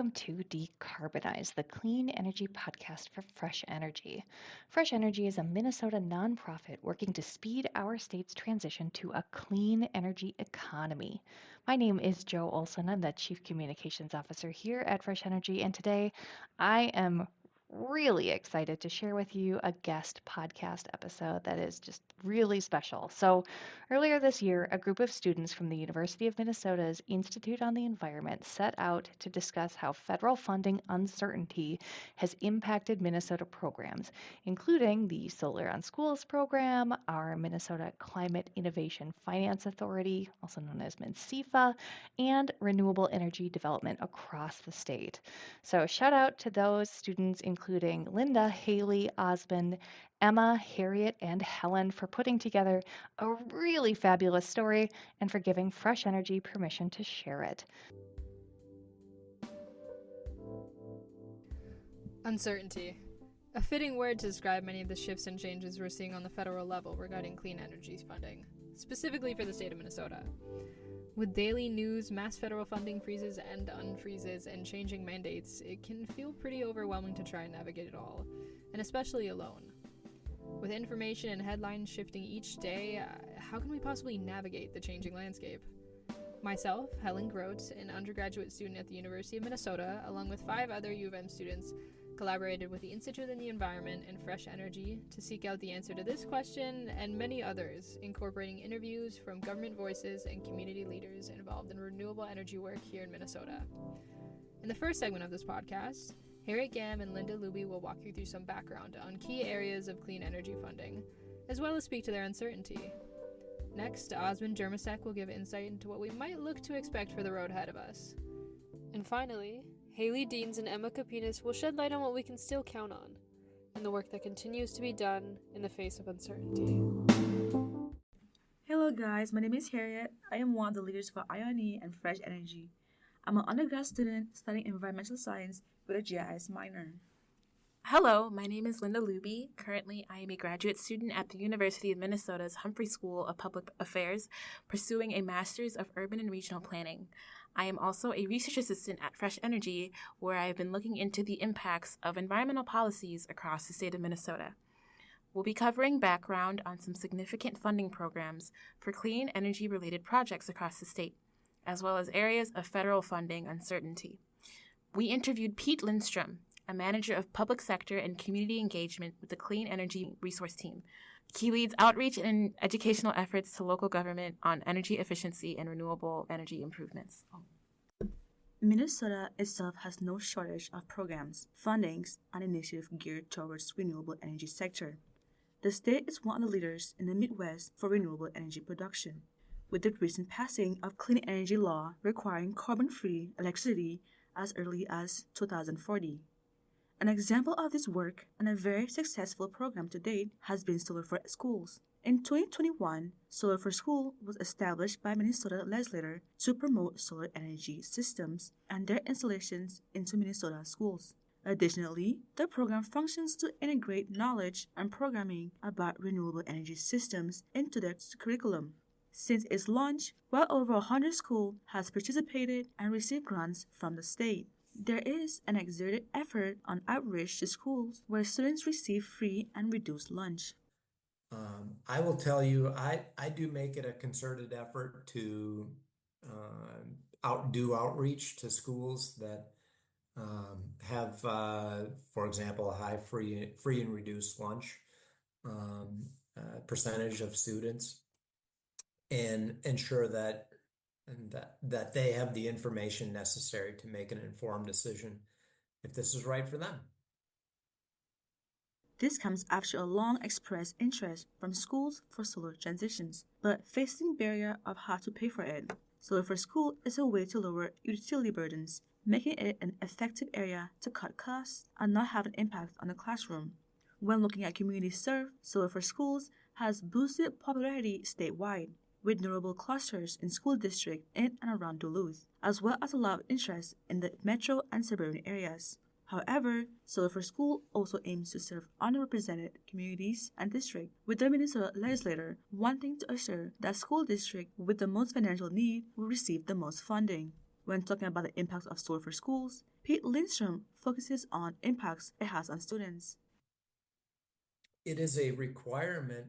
welcome to Decarbonize, the clean energy podcast for Fresh Energy. Fresh Energy is a Minnesota nonprofit working to speed our state's transition to a clean energy economy. My name is Jo Olson. I'm the Chief Communications Officer here at Fresh Energy, and today I am really excited to share with you a guest podcast episode that is just really special. So, earlier this year, a group of students from the University of Minnesota's Institute on the Environment set out to discuss how federal funding uncertainty has impacted Minnesota programs, including the Solar on Schools program, our Minnesota Climate Innovation Finance Authority, also known as MNCFA, and renewable energy development across the state. So, shout out to those students, including Linda, Haley, Osman, Emma, Hariette, and Helen, for putting together a really fabulous story and for giving Fresh Energy permission to share it. Uncertainty. A fitting word to describe many of the shifts and changes we're seeing on the federal level regarding clean energy funding, specifically for the state of Minnesota. With daily news, mass federal funding freezes and unfreezes, and changing mandates, it can feel pretty overwhelming to try and navigate it all, and especially alone. With information and headlines shifting each day, how can we possibly navigate the changing landscape? Myself, Helen Grote, an undergraduate student at the University of Minnesota, along with 5 other U of M students, collaborated with the Institute on the Environment and Fresh Energy to seek out the answer to this question and many others, incorporating interviews from government voices and community leaders involved in renewable energy work here in Minnesota. In the first segment of this podcast, Hariette Ngam and Linda Lubi will walk you through some background on key areas of clean energy funding, as well as speak to their uncertainty. Next, Osman Jermusek will give insight into what we might look to expect for the road ahead of us. And finally, Haley Deans and Emma Kapinus will shed light on what we can still count on, and the work that continues to be done in the face of uncertainty. Hello guys, my name is Hariette. I am one of the leaders for IONE and Fresh Energy. I'm an undergrad student studying environmental science with a GIS minor. Hello, my name is Linda Lubi. Currently, I am a graduate student at the University of Minnesota's Humphrey School of Public Affairs, pursuing a Master's of Urban and Regional Planning. I am also a research assistant at Fresh Energy, where I have been looking into the impacts of environmental policies across the state of Minnesota. We'll be covering background on some significant funding programs for clean energy-related projects across the state, as well as areas of federal funding uncertainty. We interviewed Pete Lindstrom, a manager of public sector and community engagement with the Clean Energy Resource Team. He leads outreach and educational efforts to local government on energy efficiency and renewable energy improvements. Minnesota itself has no shortage of programs, fundings, and initiatives geared towards renewable energy sector. The state is one of the leaders in the Midwest for renewable energy production, with the recent passing of clean energy law requiring carbon-free electricity as early as 2040. An example of this work and a very successful program to date has been Solar for Schools. In 2021, Solar for School was established by Minnesota legislature to promote solar energy systems and their installations into Minnesota schools. Additionally, the program functions to integrate knowledge and programming about renewable energy systems into their curriculum. Since its launch, well over 100 schools has participated and received grants from the state. There is an exerted effort on outreach to schools where students receive free and reduced lunch. I will tell you, I do make it a concerted effort to do outreach to schools that have, for example, a high free and reduced lunch percentage of students, and ensure that they have the information necessary to make an informed decision if this is right for them. This comes after a long expressed interest from schools for solar transitions, but facing barrier of how to pay for it. Solar for School is a way to lower utility burdens, making it an effective area to cut costs and not have an impact on the classroom. When looking at communities served, Solar for Schools has boosted popularity statewide, with notable clusters in school districts in and around Duluth, as well as a lot of interest in the metro and suburban areas. However, Solar for School also aims to serve underrepresented communities and districts, with the Minnesota legislature wanting to assure that school districts with the most financial need will receive the most funding. When talking about the impacts of Solar for Schools, Pete Lindstrom focuses on impacts it has on students. It is a requirement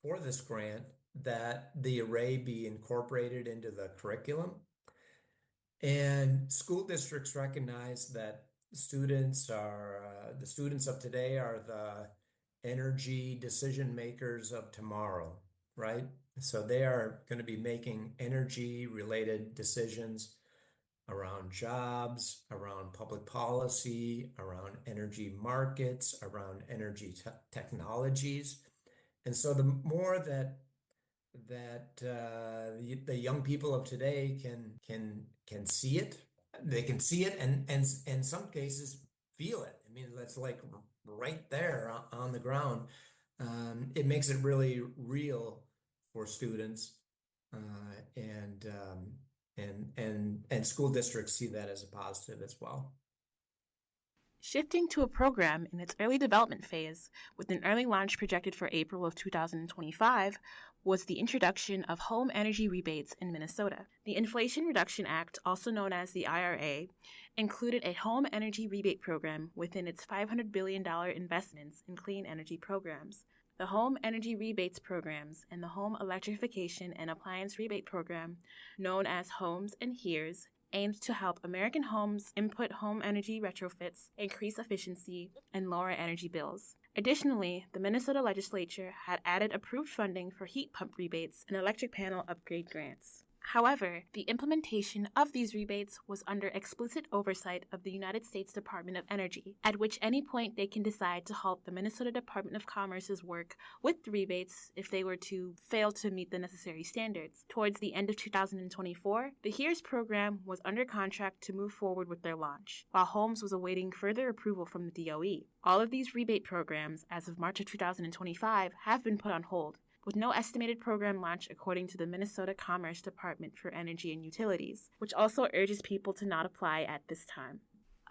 for this grant that the array be incorporated into the curriculum. And school districts recognize that the students of today are the energy decision makers of tomorrow, right? So they are going to be making energy related decisions around jobs, around public policy, around energy markets, around energy technologies. And so the more that the young people of today can see it, they can see it and in some cases feel it. I mean, that's like right there on the ground. It makes it really real for students, and school districts see that as a positive as well. Shifting to a program in its early development phase, with an early launch projected for April of 2025, was the introduction of home energy rebates in Minnesota. The Inflation Reduction Act, also known as the IRA, included a home energy rebate program within its $500 billion investments in clean energy programs. The Home Energy Rebates Programs and the Home Electrification and Appliance Rebate Program, known as HOMES and HERES, aimed to help American homes input home energy retrofits, increase efficiency, and lower energy bills. Additionally, the Minnesota legislature had added approved funding for heat pump rebates and electric panel upgrade grants. However, the implementation of these rebates was under explicit oversight of the United States Department of Energy, at which any point they can decide to halt the Minnesota Department of Commerce's work with the rebates if they were to fail to meet the necessary standards. Towards the end of 2024, the HERES program was under contract to move forward with their launch, while Holmes was awaiting further approval from the DOE. All of these rebate programs, as of March of 2025, have been put on hold, with no estimated program launch according to the Minnesota Commerce Department for Energy and Utilities, which also urges people to not apply at this time.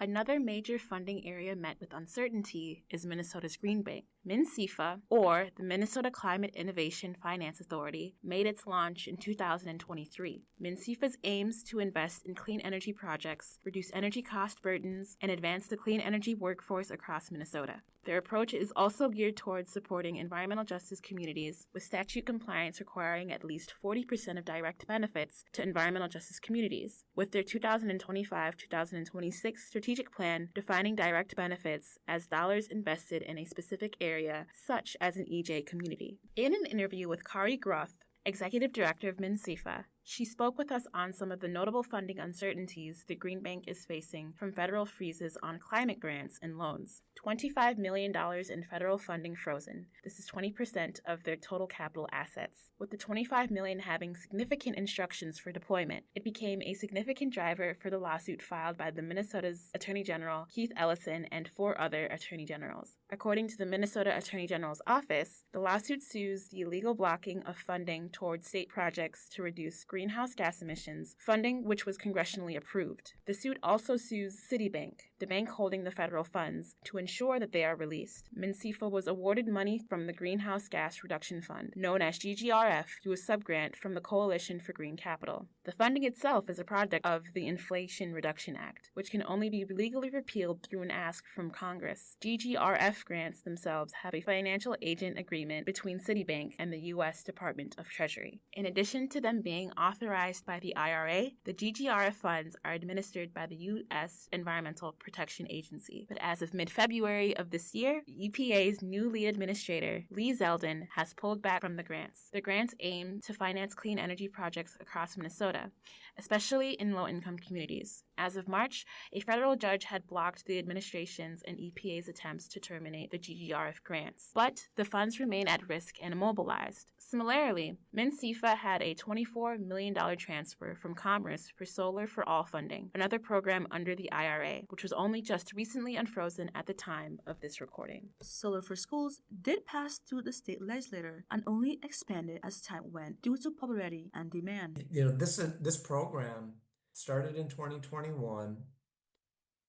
Another major funding area met with uncertainty is Minnesota's Green Bank. MnCEFA, or the Minnesota Climate Innovation Finance Authority, made its launch in 2023. MnCEFA's aims to invest in clean energy projects, reduce energy cost burdens, and advance the clean energy workforce across Minnesota. Their approach is also geared towards supporting environmental justice communities, with statute compliance requiring at least 40% of direct benefits to environmental justice communities, with their 2025-2026 strategic plan defining direct benefits as dollars invested in a specific area, such as an EJ community. In an interview with Kari Groth, Executive Director of MnCEFA, she spoke with us on some of the notable funding uncertainties the Green Bank is facing from federal freezes on climate grants and loans. $25 million in federal funding frozen. This is 20% of their total capital assets. With the $25 million having significant instructions for deployment, it became a significant driver for the lawsuit filed by the Minnesota's Attorney General, Keith Ellison, and 4 other Attorney Generals. According to the Minnesota Attorney General's office, the lawsuit sues the illegal blocking of funding towards state projects to reduce greenhouse gas emissions, funding which was congressionally approved. The suit also sues Citibank, the bank holding the federal funds, to ensure that they are released. MnCEFA was awarded money from the Greenhouse Gas Reduction Fund, known as GGRF, through a subgrant from the Coalition for Green Capital. The funding itself is a product of the Inflation Reduction Act, which can only be legally repealed through an ask from Congress. GGRF grants themselves have a financial agent agreement between Citibank and the U.S. Department of Treasury. In addition to them being authorized by the IRA, the GGRF funds are administered by the U.S. Environmental Protection Agency. But as of mid-February of this year, EPA's new lead administrator, Lee Zeldin, has pulled back from the grants. The grants aim to finance clean energy projects across Minnesota, especially in low-income communities. As of March, a federal judge had blocked the administration's and EPA's attempts to terminate the GGRF grants, but the funds remain at risk and immobilized. Similarly, MnCEFA had a $24 million transfer from Commerce for Solar for All funding, another program under the IRA, which was only just recently unfrozen at the time of this recording. Solar for Schools did pass through the state legislature and only expanded as time went due to popularity and demand. This program started in 2021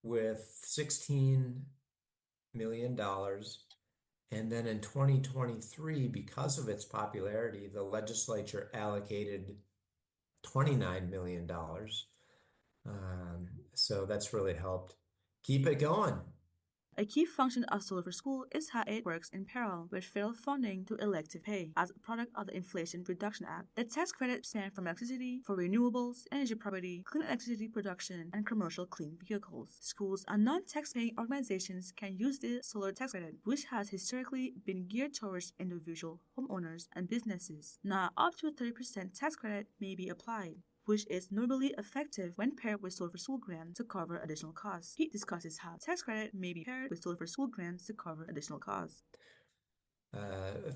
with $16 million. And then in 2023, because of its popularity, the legislature allocated $29 million. So that's really helped. Keep it going. A key function of Solar for School is how it works in parallel with federal funding to elective pay. As a product of the Inflation Reduction Act, the tax credit spans from electricity for renewables, energy property, clean electricity production, and commercial clean vehicles. Schools and non-tax-paying organizations can use the solar tax credit, which has historically been geared towards individual homeowners and businesses. Now, up to a 30% tax credit may be applied, which is notably effective when paired with Solar for School grants to cover additional costs. He discusses how tax credit may be paired with Solar for School grants to cover additional costs.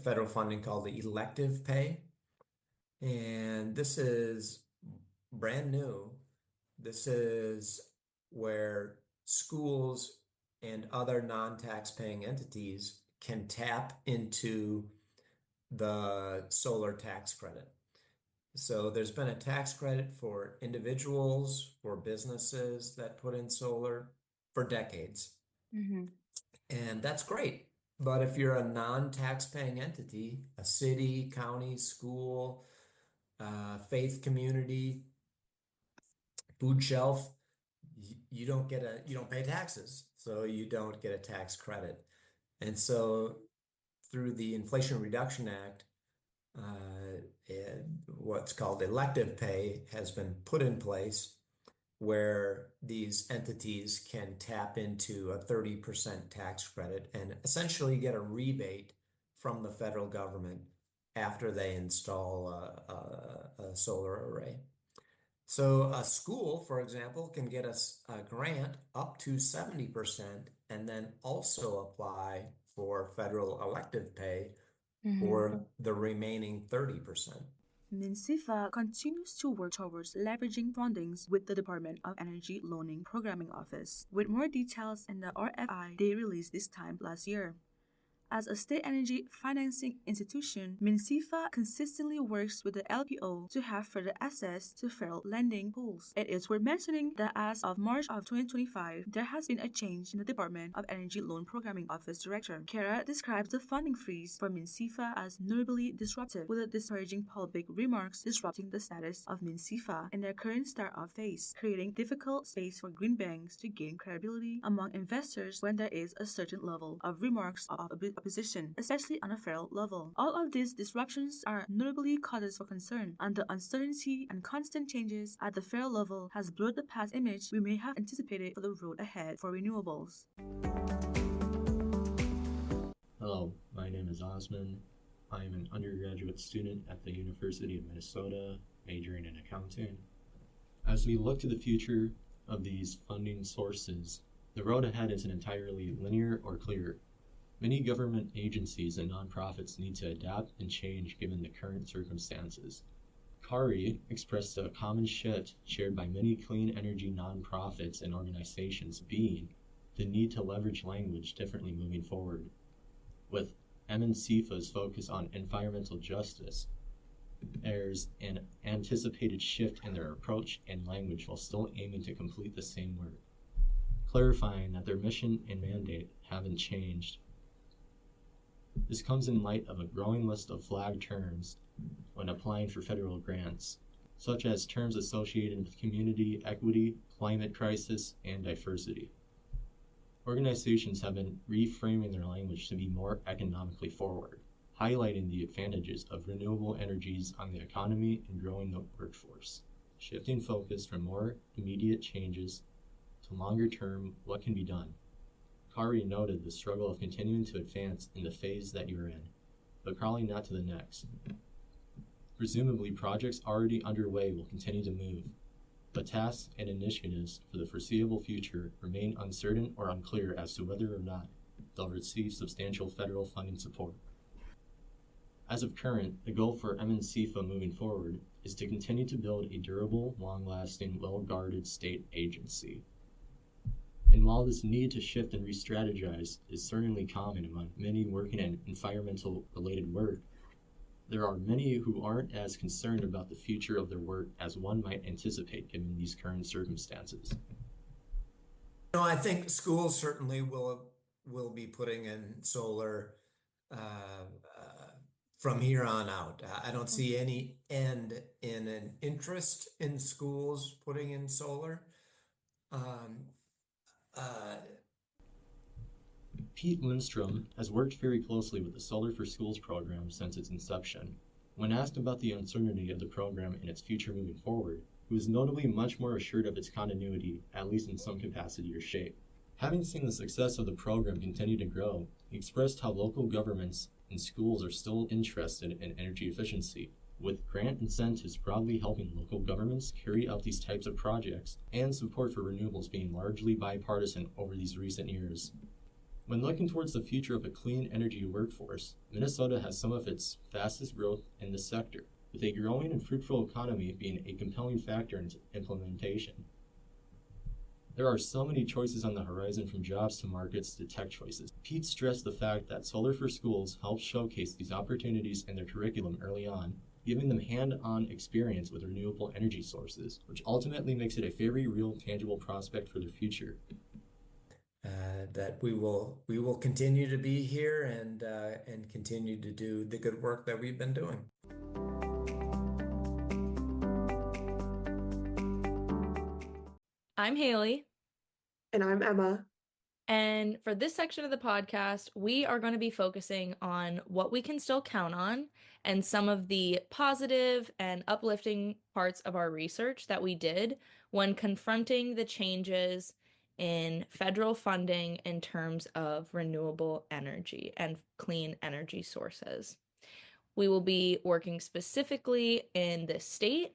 Federal funding called the elective pay. And this is brand new. This is where schools and other non-tax paying entities can tap into the solar tax credit. So there's been a tax credit for individuals, for businesses that put in solar for decades. And that's great. But if you're a non-tax paying entity, a city, county, school, faith community, food shelf, you don't pay taxes, so you don't get a tax credit. And so through the Inflation Reduction Act, what's called elective pay has been put in place where these entities can tap into a 30% tax credit and essentially get a rebate from the federal government after they install a solar array. So a school, for example, can get a grant up to 70% and then also apply for federal elective pay for the remaining 30%. MNCIFA continues to work towards leveraging fundings with the Department of Energy Loaning Programming Office, with more details in the RFI they released this time last year. As a state energy financing institution, MNCIFA consistently works with the LPO to have further access to federal lending pools. It is worth mentioning that as of March of 2025, there has been a change in the Department of Energy Loan Programming Office Director. Kara describes the funding freeze for MNCIFA as notably disruptive, with disparaging public remarks disrupting the status of MNCIFA in their current startup phase, creating difficult space for green banks to gain credibility among investors when there is a certain level of remarks of opposition, especially on a federal level. All of these disruptions are notably causes for concern, and the uncertainty and constant changes at the federal level has blurred the past image we may have anticipated for the road ahead for renewables. Hello, my name is Osman. I am an undergraduate student at the University of Minnesota, majoring in accounting. As we look to the future of these funding sources, the road ahead isn't entirely linear or clear. Many government agencies and nonprofits need to adapt and change given the current circumstances. Kari expressed a common shift shared by many clean energy nonprofits and organizations being the need to leverage language differently moving forward. With MNCIFA's focus on environmental justice, there's an anticipated shift in their approach and language while still aiming to complete the same work, clarifying that their mission and mandate haven't changed. This comes in light of a growing list of flag terms when applying for federal grants, such as terms associated with community equity, climate crisis, and diversity. Organizations have been reframing their language to be more economically forward, highlighting the advantages of renewable energies on the economy and growing the workforce, shifting focus from more immediate changes to longer-term what can be done. Kari noted the struggle of continuing to advance in the phase that you're in, but crawling not to the next. Presumably, projects already underway will continue to move, but tasks and initiatives for the foreseeable future remain uncertain or unclear as to whether or not they'll receive substantial federal funding support. As of current, the goal for MNCIFA moving forward is to continue to build a durable, long-lasting, well-guarded state agency. And while this need to shift and re-strategize is certainly common among many working in environmental-related work, there are many who aren't as concerned about the future of their work as one might anticipate given these current circumstances. I think schools certainly will be putting in solar from here on out. I don't see any end in an interest in schools putting in solar. uh, Pete Lindstrom has worked very closely with the Solar for Schools program since its inception. When asked about the uncertainty of the program and its future moving forward, he was notably much more assured of its continuity, at least in some capacity or shape. Having seen the success of the program continue to grow, he expressed how local governments and schools are still interested in energy efficiency, with grant incentives broadly helping local governments carry out these types of projects and support for renewables being largely bipartisan over these recent years. When looking towards the future of a clean energy workforce, Minnesota has some of its fastest growth in this sector, with a growing and fruitful economy being a compelling factor in its implementation. There are so many choices on the horizon, from jobs to markets to tech choices. Pete stressed the fact that Solar for Schools helps showcase these opportunities in their curriculum early on, giving them hand-on experience with renewable energy sources, which ultimately makes it a very real, tangible prospect for their future. That we will continue to be here and continue to do the good work that we've been doing. I'm Haley. And I'm Emma. And for this section of the podcast, we are going to be focusing on what we can still count on and some of the positive and uplifting parts of our research that we did when confronting the changes in federal funding in terms of renewable energy and clean energy sources. We will be working specifically in the state,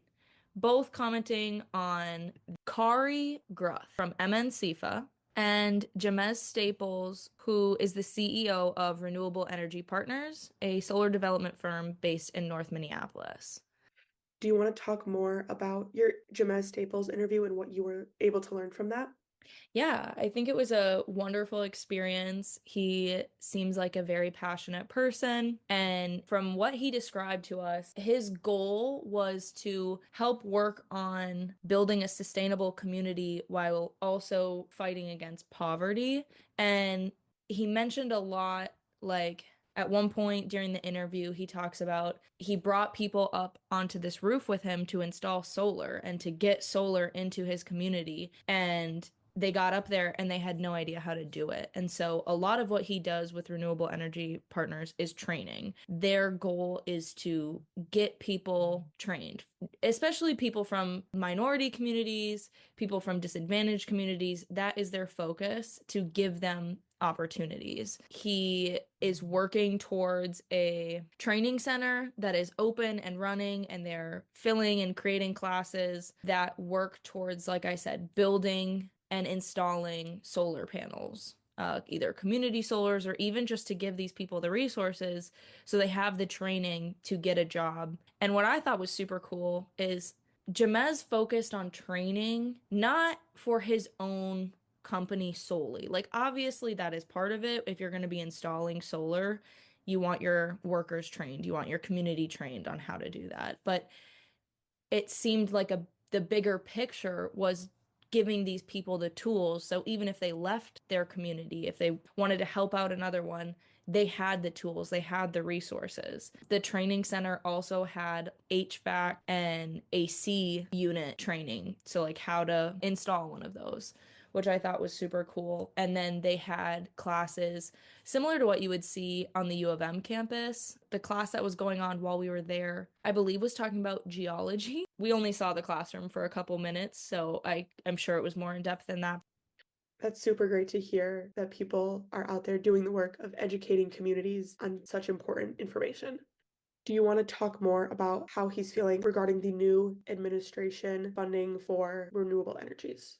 both commenting on Kari Gruth from MNCFA and Jermusek Staples, who is the CEO of Renewable Energy Partners, a solar development firm based in North Minneapolis. Do you want to talk more about your Jermusek Staples interview and what you were able to learn from that? Yeah, I think it was a wonderful experience. He seems like a very passionate person. And from what he described to us, his goal was to help work on building a sustainable community while also fighting against poverty. And he mentioned a lot, like, at one point during the interview, he talks about he brought people up onto this roof with him to install solar and to get solar into his community. And they got up there and they had no idea how to do it. And so a lot of what he does with Renewable Energy Partners is training. Their goal is to get people trained, especially people from minority communities, people from disadvantaged communities. That is their focus, to give them opportunities. He is working towards a training center that is open and running, and they're filling and creating classes that work towards, like I said, building and installing solar panels, either community solars or even just to give these people the resources so they have the training to get a job. And what I thought was super cool is Jermusek focused on training not for his own company solely. Like, obviously that is part of it. If you're going to be installing solar, you want your workers trained, you want your community trained on how to do that. But it seemed like the bigger picture was giving these people the tools, so even if they left their community, if they wanted to help out another one, they had the tools, they had the resources. The training center also had HVAC and AC unit training, so like how to install one of those, which I thought was super cool. And then they had classes similar to what you would see on the U of M campus. The class that was going on while we were there, I believe, was talking about geology. We only saw the classroom for a couple minutes, so I'm sure it was more in depth than that. That's super great to hear that people are out there doing the work of educating communities on such important information. Do you want to talk more about how he's feeling regarding the new administration funding for renewable energies?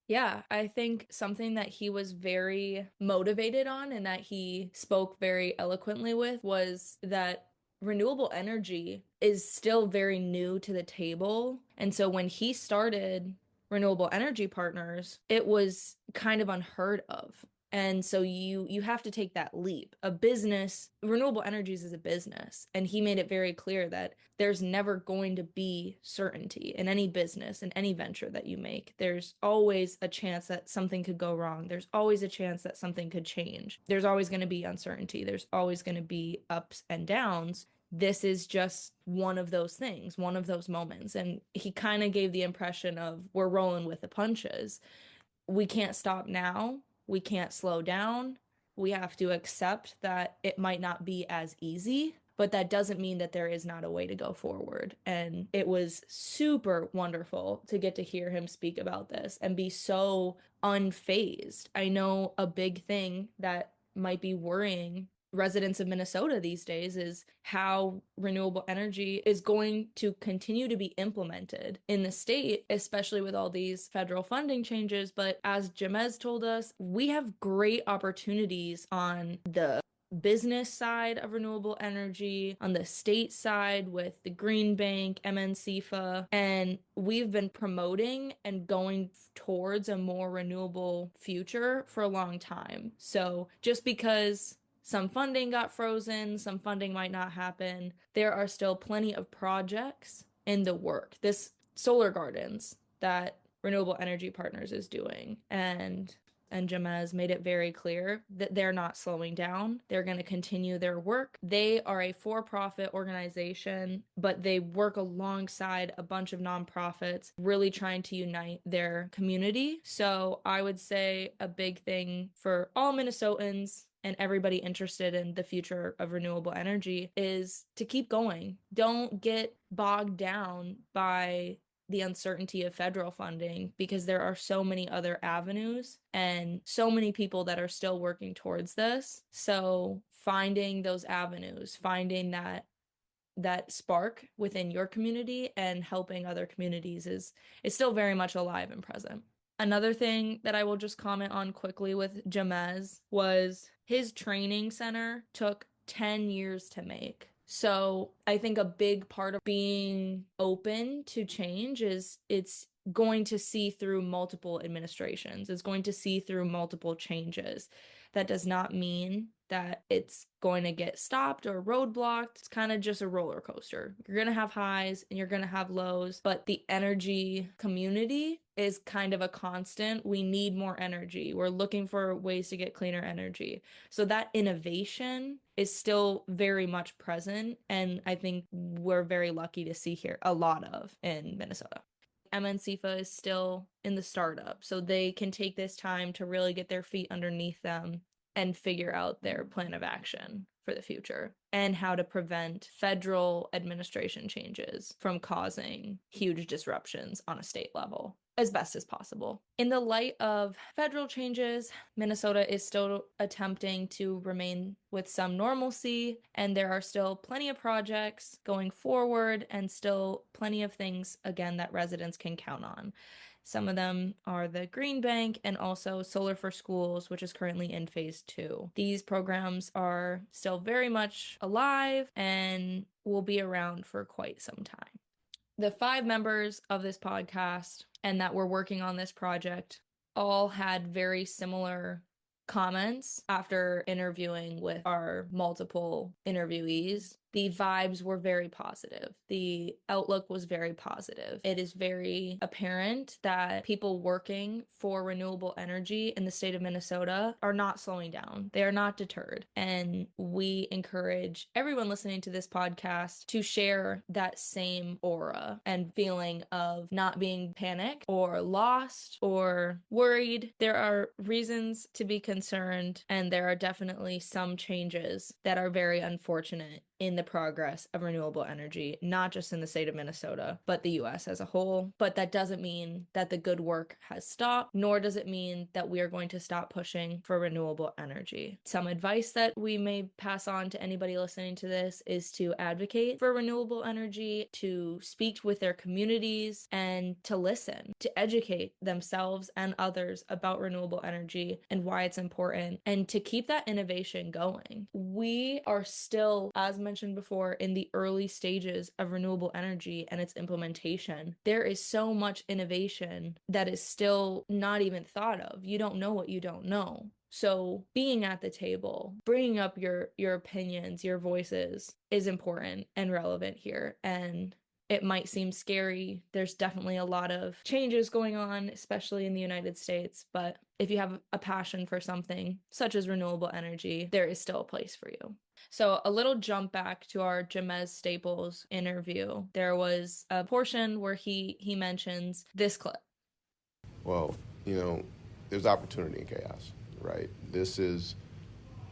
Yeah, I think something that he was very motivated on and that he spoke very eloquently with was that renewable energy is still very new to the table. And so when he started Renewable Energy Partners, it was kind of unheard of. And so you have to take that leap. A business, renewable energies is a business, and he made it very clear that there's never going to be certainty in any business, in any venture that you make. There's always a chance that something could go wrong. There's always a chance that something could change. There's always going to be uncertainty. There's always going to be ups and downs. This is just one of those things, one of those moments. And he kind of gave the impression of we're rolling with the punches. we can't stop now. We can't slow down. We have to accept that it might not be as easy, but that doesn't mean that there is not a way to go forward. And it was super wonderful to get to hear him speak about this and be so unfazed. I know a big thing that might be worrying residents of Minnesota these days is how renewable energy is going to continue to be implemented in the state, especially with all these federal funding changes. But as Jermusek told us, we have great opportunities on the business side of renewable energy, on the state side with the Green Bank, MNCFA, and we've been promoting and going towards a more renewable future for a long time. So just because some funding got frozen, some funding might not happen, there are still plenty of projects in the work. This solar gardens that Renewable Energy Partners is doing, and Jermusek made it very clear that they're not slowing down. They're going to continue their work. They are a for-profit organization, but they work alongside a bunch of nonprofits, really trying to unite their community. So I would say a big thing for all Minnesotans and everybody interested in the future of renewable energy is to keep going. Don't get bogged down by the uncertainty of federal funding, because there are so many other avenues and so many people that are still working towards this. So finding those avenues, finding that spark within your community and helping other communities is still very much alive and present. Another thing that I will just comment on quickly with Jermusek was his training center took 10 years to make. So I think a big part of being open to change is it's going to see through multiple administrations. It's going to see through multiple changes. That does not mean that it's going to get stopped or roadblocked. It's kind of just a roller coaster. You're going to have highs and you're going to have lows, but the energy community is kind of a constant. We need more energy. We're looking for ways to get cleaner energy. So that innovation is still very much present, and I think we're very lucky to see here a lot of in Minnesota. MNCFA is still in the startup, so they can take this time to really get their feet underneath them and figure out their plan of action for the future and how to prevent federal administration changes from causing huge disruptions on a state level as best as possible. In the light of federal changes, Minnesota is still attempting to remain with some normalcy, and there are still plenty of projects going forward and still plenty of things, again, that residents can count on. Some of them are the Green Bank and also Solar for Schools, which is currently in phase 2. These programs are still very much alive and will be around for quite some time. The 5 members of this podcast and that were working on this project all had very similar comments after interviewing with our multiple interviewees. The vibes were very positive. The outlook was very positive. It is very apparent that people working for renewable energy in the state of Minnesota are not slowing down. They are not deterred. And we encourage everyone listening to this podcast to share that same aura and feeling of not being panicked or lost or worried. There are reasons to be concerned, and there are definitely some changes that are very unfortunate in the progress of renewable energy, not just in the state of Minnesota, but the US as a whole. But that doesn't mean that the good work has stopped, nor does it mean that we are going to stop pushing for renewable energy. Some advice that we may pass on to anybody listening to this is to advocate for renewable energy, to speak with their communities, and to listen, to educate themselves and others about renewable energy and why it's important, and to keep that innovation going. We are still, as mentioned before, in the early stages of renewable energy and its implementation. There is so much innovation that is still not even thought of. You don't know what you don't know. So being at the table, bringing up your opinions, your voices is important and relevant here. And it might seem scary. There's definitely a lot of changes going on, especially in the United States. But if you have a passion for something such as renewable energy, there is still a place for you. So a little jump back to our Jermusek Staples interview. There was a portion where he mentions this clip. Well, there's opportunity in chaos, right? This is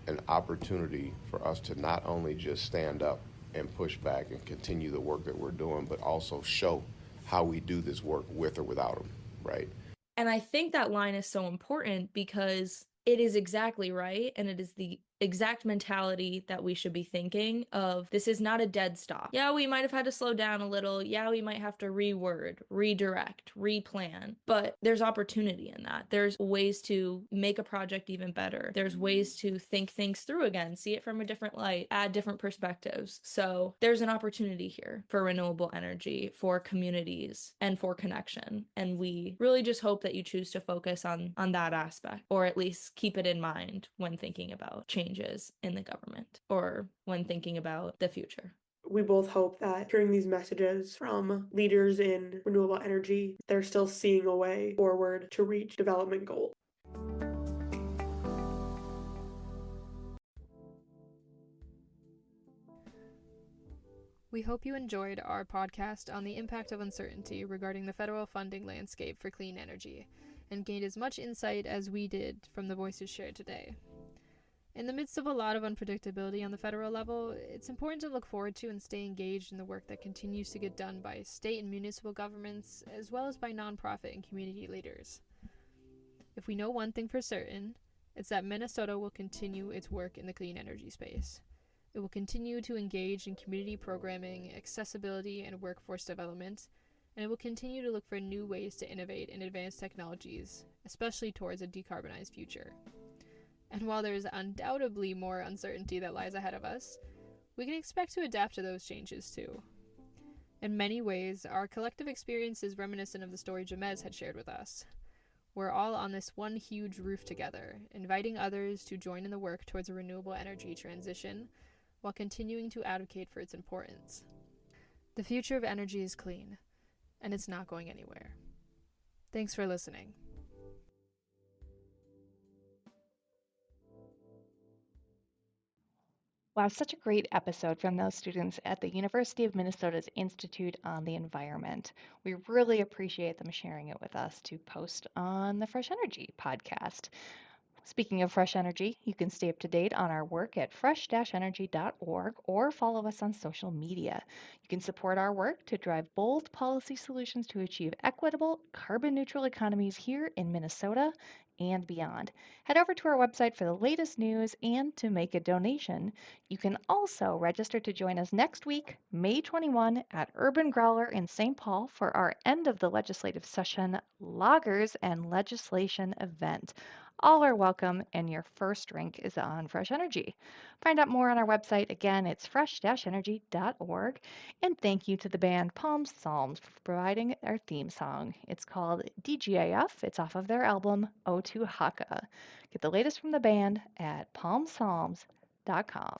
an opportunity for us to not only just stand up and push back and continue the work that we're doing, but also show how we do this work with or without them, right? And I think that line is so important because it is exactly right, and it is the exact mentality that we should be thinking of. This is not a dead stop. Yeah, we might have had to slow down a little. Yeah, we might have to reword, redirect, replan, but there's opportunity in that. There's ways to make a project even better. There's ways to think things through again, see it from a different light, add different perspectives. So there's an opportunity here for renewable energy, for communities, and for connection. And we really just hope that you choose to focus on that aspect, or at least keep it in mind when thinking about changes in the government or when thinking about the future. We both hope that hearing these messages from leaders in renewable energy, they're still seeing a way forward to reach development goals. We hope you enjoyed our podcast on the impact of uncertainty regarding the federal funding landscape for clean energy, and gained as much insight as we did from the voices shared today. In the midst of a lot of unpredictability on the federal level, it's important to look forward to and stay engaged in the work that continues to get done by state and municipal governments, as well as by nonprofit and community leaders. If we know one thing for certain, it's that Minnesota will continue its work in the clean energy space. It will continue to engage in community programming, accessibility, and workforce development, and it will continue to look for new ways to innovate and advance technologies, especially towards a decarbonized future. And while there is undoubtedly more uncertainty that lies ahead of us, we can expect to adapt to those changes too. In many ways, our collective experience is reminiscent of the story Jamez had shared with us. We're all on this one huge roof together, inviting others to join in the work towards a renewable energy transition, while continuing to advocate for its importance. The future of energy is clean, and it's not going anywhere. Thanks for listening. Wow, such a great episode from those students at the University of Minnesota's Institute on the Environment. We really appreciate them sharing it with us to post on the Fresh Energy podcast. Speaking of Fresh Energy, you can stay up to date on our work at fresh-energy.org or follow us on social media. You can support our work to drive bold policy solutions to achieve equitable, carbon-neutral economies here in Minnesota and beyond. Head over to our website for the latest news and to make a donation. You can also register to join us next week, May 21, at Urban Growler in St. Paul for our end of the legislative session Loggers and Legislation event. All are welcome, and your first drink is on Fresh Energy. Find out more on our website. Again, it's fresh-energy.org. And thank you to the band Palm Psalms for providing our theme song. It's called DGAF. It's off of their album, O2 Haka. Get the latest from the band at palmpsalms.com.